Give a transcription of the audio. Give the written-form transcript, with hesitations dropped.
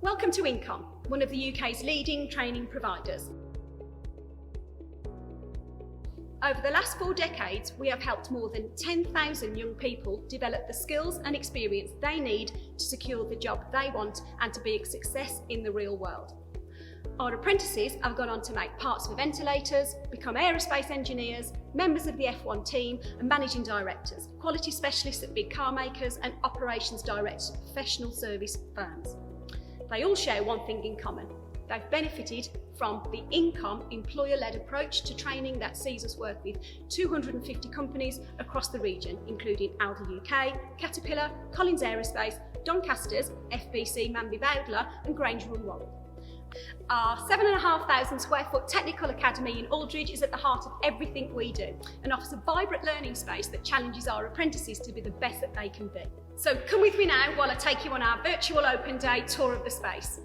Welcome to In-Comm, one of the UK's leading training providers. Over the last 4 decades, we have helped more than 10,000 young people develop the skills and experience they need to secure the job they want and to be a success in the real world. Our apprentices have gone on to make parts for ventilators, become aerospace engineers, members of the F1 team and managing directors, quality specialists at big car makers and operations directors at professional service firms. They all share one thing in common. They've benefited from the In-Comm employer-led approach to training that sees us work with 250 companies across the region, including Aldi UK, Caterpillar, Collins Aerospace, Doncasters, FBC, Manby Bowdler and Granger and Warwick. Our 7,500 square foot technical academy in Aldridge is at the heart of everything we do and offers a vibrant learning space that challenges our apprentices to be the best that they can be. So come with me now while I take you on our virtual open day tour of the space.